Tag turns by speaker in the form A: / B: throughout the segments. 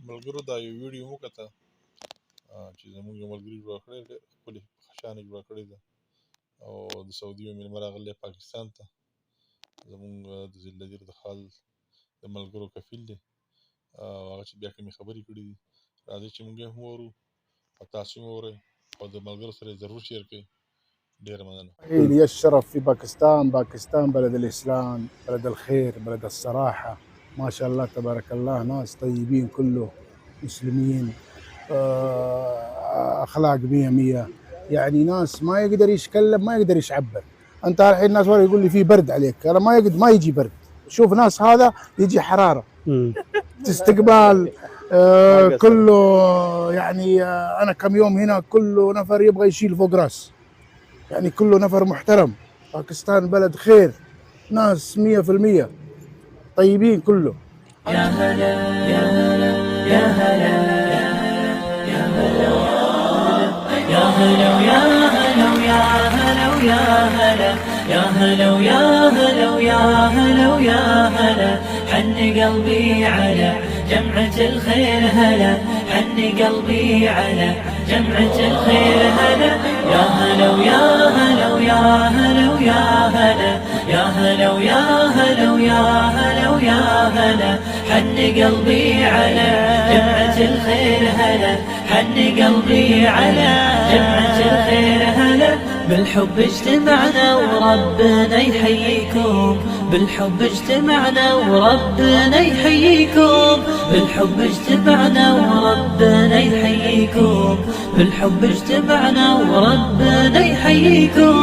A: ملګرو دا یو ویډیو مو کته چې زموږ یو ملګري جوړ کړی ډېر ښکلې خشانه جوړه کړې ده او د سعودي یو مېلمه راغلی پاکستان ته زموږ د ذلدیر د خال د ملګرو کفیل دی هغه چې بیا کومې خبرې کړي دي راځئ چې موږ هم وورو او تاسو هم وورئ او د ملګرو سره یې ضرور شیر کړئ. ډېره مننه.
B: لي الشرف في باكستان بلد الإسلام، بلد الخير، بلد الصراحة، ما شاء الله تبارك الله، ناس طيبين كله مسلمين، أخلاق 100 يعني ناس ما يقدر يتكلم، ما يقدر يعبر. أنت الحين الناس ورا يقول لي في برد عليك، أنا ما يجي برد، شوف ناس هذا يجي حرارة استقبال كله يعني أنا كم يوم هنا كله نفر يبغى يشيل فوق راس، يعني كله نفر محترم. باكستان بلد خير، ناس 100% طيبين كله.
C: يا هلا يا هلا يا هلا يا هلا يا هلا يا هلا يا هلا يا هلا يا هلا يا هلا يا هلا يا هلا حن قلبي على جمعة الخير هلا حن قلبي على جمعة الخير هلا يا هلا ويا هلا ويا هلا ويا هلا يا هلا ويا هلا ويا هلا ويا هلا حن قلبي على جمعة الخير هلا حن قلبي على جمعة الخير هلا بالحب اجتمعنا وربنا يحييكم بالحب اجتمعنا وربنا يحييكم بالحب اجتمعنا وربنا يحييكم بالحب اجتمعنا وربنا يحييكم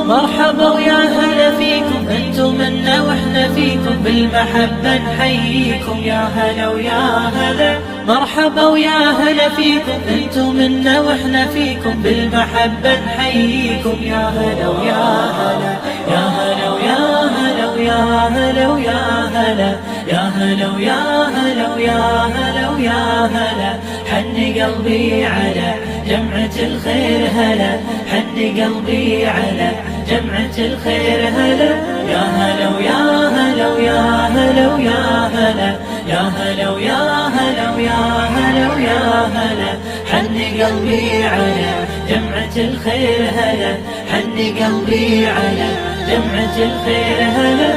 C: مرحبا ويا هلا فيكم انتم منا واحنا فيكم بالمحبة نحييكم يا هلا ويا هلا مرحبا ويا هلا فيكم انتم منا واحنا فيكم بالمحبة نحييكم يا هلا ويا هلا يا هلا ويا هلا ويا هلا ويا هلا يا هلا ويا هلا ويا هلا ويا هلا حن قلبي على جمعة الخير هلا حن قلبي على جمعة الخير هلا يا هلا ويا هلا ويا هلا ويا هلا يا هلا ويا هلا ويا هلا ويا هلا حن قلبي على جمعة الخير هلا حن قلبي على جمعة الخير هلا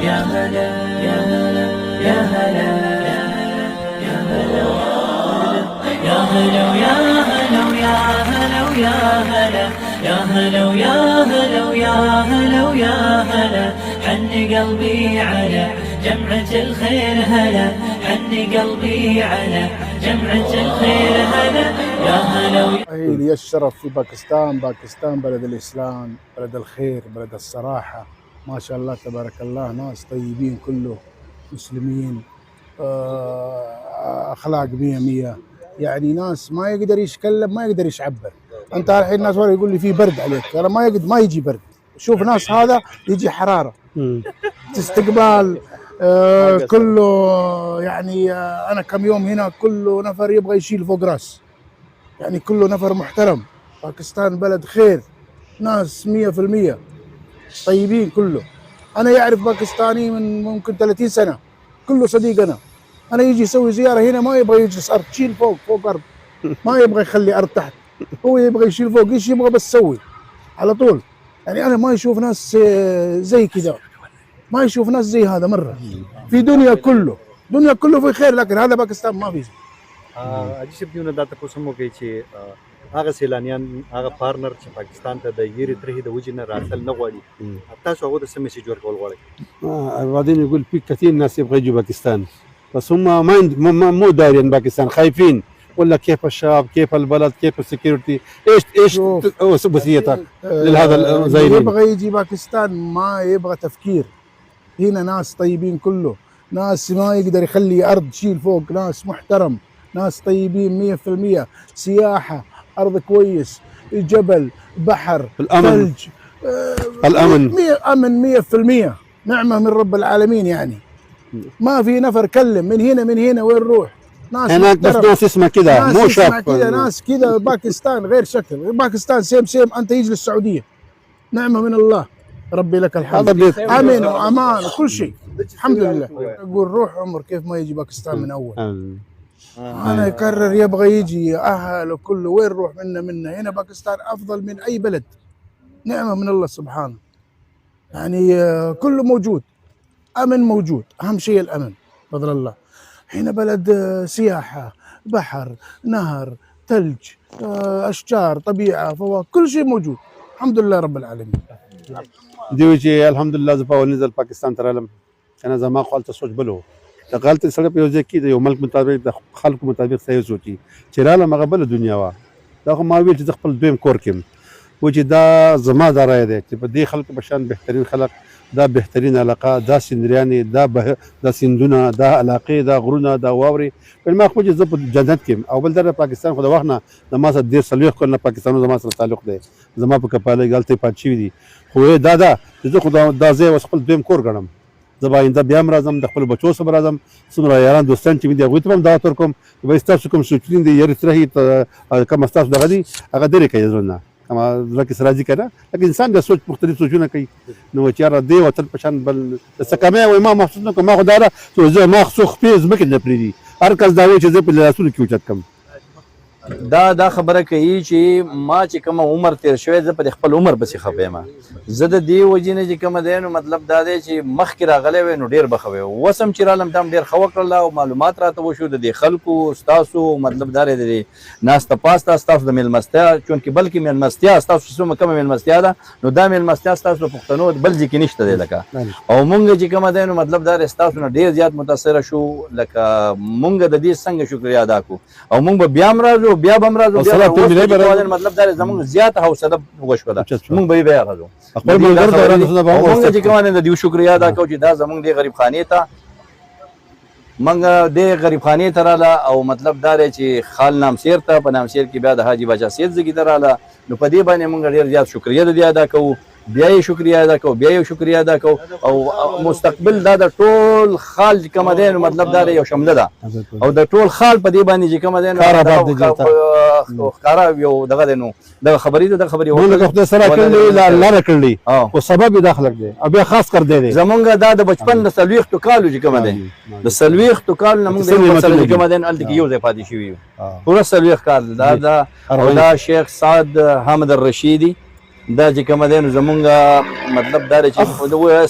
C: يا هلا يا هلا يا هلا يا هلا يا هلا ويا هلا ويا هلا ويا هلا يا هلا ويا هلا ويا هلا ويا هلا حن قلبي على جمعة الخير هلا حن قلبي على جمعة الخير هلا يا هلا
B: لي الشرف في باكستان بلد الإسلام، بلد الخير، بلد الصراحة، ما شاء الله تبارك الله، ناس طيبين كله مسلمين، أخلاق 100 يعني ناس ما يقدر يتكلم، ما يقدر يعبر. أنت الحين الناس ورا يقول لي في برد عليك، أنا ما يجي برد، شوف ناس هذا يجي حرارة استقبال كله يعني أنا كم يوم هنا كله نفر يبغى يشيل فوق راس، يعني كله نفر محترم. باكستان بلد خير، ناس 100% طيبين كله. أنا يعرف باكستاني من ممكن 30 سنة، كله صديق. أنا يجي يسوي زيارة هنا ما يبغى يجلس أرض، تشيل فوق أرض، ما يبغى يخلي أرض تحت، هو يبغى يشيل فوق، إيش يبغى بس يسوي على طول. يعني أنا ما يشوف ناس زي كذا، ما يشوف ناس زي هذا مرة في دنيا كله في خير، لكن هذا باكستان ما في.
D: اجي شپدیونه دا تاسو مو کوي چې هغه سیلانیان هغه فارنر چې پاکستان ته د یری ترې د وجې نه راتل نه غواړي تاسو هغه د څه میسج ورکول غواړئ؟
E: بعدين يقول في كثير ناس يبغى يجوا باكستان بس هم ما مو دارين باكستان، خايفين ولا كيف الشعب كيف البلد كيف السكيورتي ايش وصيتك لهذا زي
B: يبغى يجي باكستان ما يبغى تفكير. هنا ناس طيبين كله، ناس ما يقدر يخلي أرض تشيل فوق، ناس محترم، ناس طيبين 100%. سياحة، أرض كويس، جبل، بحر،
E: الأمن
B: ثلج،
E: الأمن
B: أمن 100%، نعمة من رب العالمين. يعني ما في نفر كلم من هنا وين نروح، ناس
E: هناك بس ناس اسمها كذا مو شاف
B: ناس كذا. باكستان غير شكل، باكستان سيم أنت يجي للسعودية، نعمة من الله، ربي لك الحمد، أمن وأمان وكل شيء الحمد لله. أقول روح عمر كيف ما يجي باكستان من أول. أنا يقرر يبغى يجي أهله كله وين نروح منا هنا باكستان أفضل من أي بلد، نعمة من الله سبحانه. يعني كله موجود، أمن موجود، أهم شيء الأمن بفضل الله. هنا بلد سياحة، بحر، نهر، ثلج، أشجار، طبيعة، فواكه، كل شيء موجود الحمد لله رب العالمين.
E: دیو چې الحمدلله زه په اول نزل پاکستان ته رالم کنه زما خو هلته سوچ بل و د غلطه سره په یو ځای کې د یو ملک مطابق د خلکو مطابق صحیح سوچي چې رالم هغه بله دنیا وه دا خو ما ویل چې زه خپل دویم کور کیم و چې دا زما دا رایه دی چې په دې خلکو په شان بهترین خلک دا بهترین علاقه دا سیندریانې دا سیندونه دا علاقې دا غرونه دا واورې په ما خو چې زه په جنت کې او بل در پاکستان خو د وخت نه د ما سره ډېر څلوېښت کلونه پاکستان زما سره تعلق دی زما په کپالۍ هلته یې پاتې شوي دي خو دا چې زه خو دا ځای اوس خپل دویم کور ګڼم زه به آینده بیا هم راځم د خپلو بچو سره به راځم څومره یاران دوستان چې مې دي هغوی ته به هم دعوت ورکوم چې ستاسو کوم سوچونه دي یارې ترهې کومه ستاسو دغه دي هغه لرې کړئ زړه نه کومه زړه کې راځي که نه لکه انسان د سوچ مختلف سوچونه کوي نو چې یاره دې وطن په شان بل څه کمی وایي ما محسوس نه کړم ما خو دا ده چې زه ما څو خپې ځمکې نه پرېږدي هر کس دا وایي چې زه په لاسونو کې اوچت کړم
F: دا خبره کوي چې ما چې کوم عمر تیر شوی زه په خپل عمر پسې خپه یم زه د دې وجې نه چې کومه دی نو مطلب دا دی چې مخکې راغلی وی نو ډېر به ښه وی اوس هم چې رالم دا هم ډېر ښه وکړله او معلومات راته وشو د دې خلکو ستاسو مطلب دا دی د دې ناسته پاسته ستاسو د مېلمستیا چونکې بلکې مېلمستیا ستاسو څومره کومه مېلمستیا ده نو دا مېلمستیا ستاسو د پښتنو بل ځای کې نشته دی لکه او مونږ چې کومه دی نو مطلب دا دی ستاسو نه ډېر زیات متاثره شو لکه مونږ د دې څنګه شکریا ادا کړو او مونږ به بیا هم راځو بیا به هم راځو مطلب دا زموږ زیاته حوصله وشوه ده موږ به بیا راځو موږ چې کومه د دې شکریا ادا کوو چې دا زموږ د غریب خانې ته موږ د غریب خانې ته راله او مطلب دا دی چې خال نامسیر ته په نامسیر کې بیا د حاجي باچا سید زګي ته راله نو په دې باندې موږ ډېر زیات شکریا د دې ادا کوو بیا یې شکریا ادا کوو بیا یې شکریا ادا کوو او مستقبل دا د ټول خال چې کومه دی نو مطلب دا یو شمله ده او د ټول خال په دې باندې چې کومه دی نو ښکاره یو دغه دی نو دغه خبرې ده دغه خبرې
E: موږ خدای سره کړلې لاره کړلې او سبب یې دا خلک دی او بیا خاص کر دی
F: زمونږ دا د بچپن د 40 کالو چې کومه دی د 40 کالو نه موږ د یو مسله چې کومه دی هلته کې یو ځای پاتې شوي یو پوره 40 کال دا شیخ سعد حامد الرشیدي دا چې کومه دی نو زمونږ مطلب دا دی چې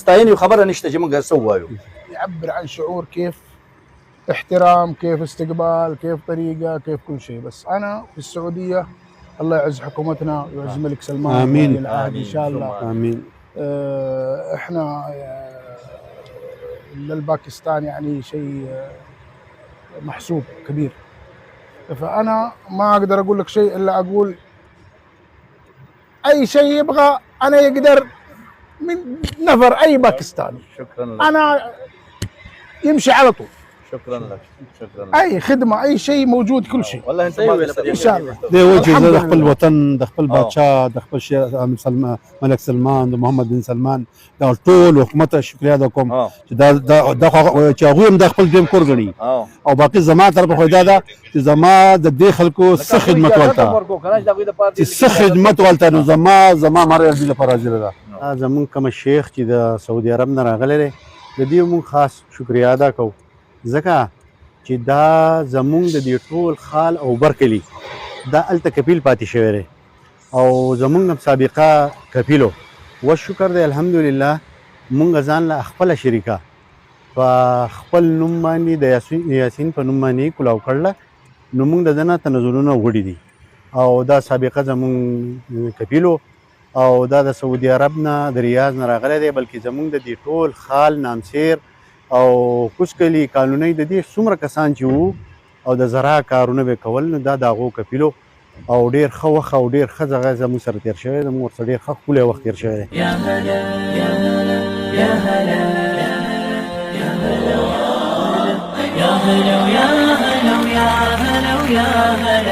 F: ستاینې خبره نشته چې موږ څه ووایو
B: يعبر عن شعور كيف احترام كيف استقبال كيف طريقة كيف كل شيء. بس أنا في السعودية الله يعز حكومتنا ويعز الملك سلمان
E: آمين
B: العهد إن شاء الله
E: آمين.
B: إحنا للباكستان يعني شيء محسوب كبير فأنا ما أقدر أقول لك شيء إلا أقول أي شيء يبغى أنا يقدر من نفر أي باكستاني
F: شكرا لك
B: أنا يمشي على طول
F: شكرا لك شكرا لك
B: اي خدمه اي شيء موجود كل شيء
F: والله انت
B: ان شاء الله
E: دی وایي چې زه د خپل وطن د خپل بادشاه د خپل ملک سلمان د محمد بن سلمان د ټول حکومت شکریا ادا کوم چې دا چې هغوی هم د خپل دویم کور ګڼي او باقي زما طرف خو دا ده چې زما د دې خلکو څه خدمت ولته چې څه خدمت ولته نو زما مرګ دې لپاره حاضره ده زمونږ کوم شیخ چې د سعودي عرب نه راغلی دی د دې موږ خاص شکریا ادا کوو ځکه چې دا زمونږ د دې ټول خال او برکلي دا هلته کپیل پاتې شوی دی او زمونږ هم سابقه کپیلو والشکر دی الحمدلله مونږ ځان له خپله شریکه په خپل نوم باندې د یاسین په نوم باندې کلاو کړله نو مونږ د ده نه تنزلونه وړي دي او دا سابقه زمونږ کپیلو او دا د سعودي عرب نه د ریاض نه راغلی دی بلکې زمونږ د دې ټول خال نامسیر او کوچکلي قانوني د دې څومره کسان چې وو او د زراعت کارونه به کول نو دا د هغو کپیلو او ډېر ښه وخت او ډېر ښه ځای زموږ سره تېر شوی زموږ ورسره ډېر ښه ښکلی وخت تېر شوی دی
C: يا هلا يا هلا يا هلا يا هلا يا هلا يا هلا يا هلا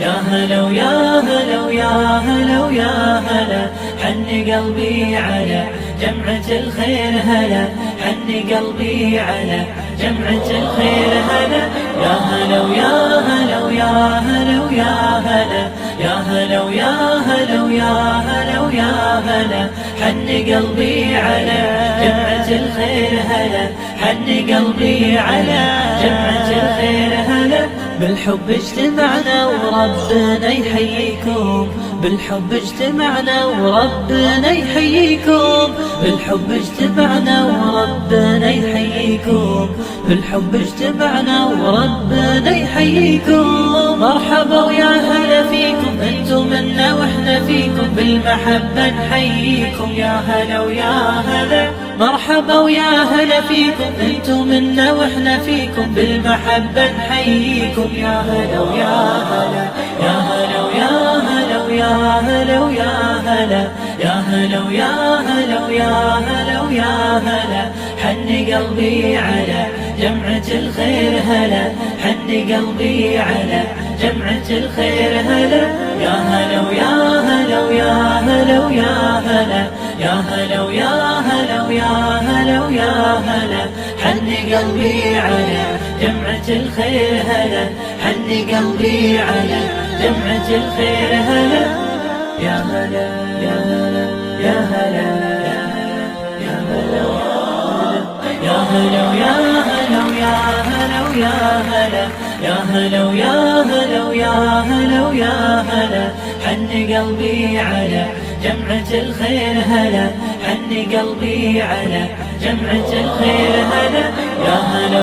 C: يا هلا يا هلا يا هلا يا هلا يا هلا حن قلبي على جمعة الخير هلا حن قلبي على جمعة الخير هلا يا هلا ويا هلا ويا هلا ويا هلا يا هلا ويا هلا ويا هلا ويا هلا حن قلبي على جمعة الخير هلا حن قلبي على جمعة الخير هلا بالحب اجتمعنا وربنا يحييكم، بالحب اجتمعنا وربنا يحييكم، بالحب اجتمعنا وربنا يحييكم، بالحب اجتمعنا وربنا يحييكم. مرحبا ويا هلا فيكم، انتم منا واحنا فيكم، بالمحبة نحييكم يا هلا ويا هلا. مرحبا ويا هلا فيكم، انتم منا واحنا فيكم، بالمحبة نحييكم يا هلا ويا هلا. يا هلا ويا هلا ويا هلا ويا هلا، يا هلا ويا هلا ويا هلا ويا هلا. حن قلبي على جمعة الخير هلا، حن قلبي على جمعة الخير هلا. يا هلا ويا هلا ويا هلا ويا هلا، يا هلا ويا هلا ويا هلا ويا هلا. حن قلبي على جمعة الخير هلا، حن قلبي على جمعة الخير هلا. يا هلا يا هلا يا هلا يا هلا يا هلا ويا هلا ويا هلا ويا هلا، يا هلا ويا هلا ويا هلا ويا هلا. حن قلبي على جمعة الخير هلا، حن قلبي على جمعة الخير هلا. يا هلا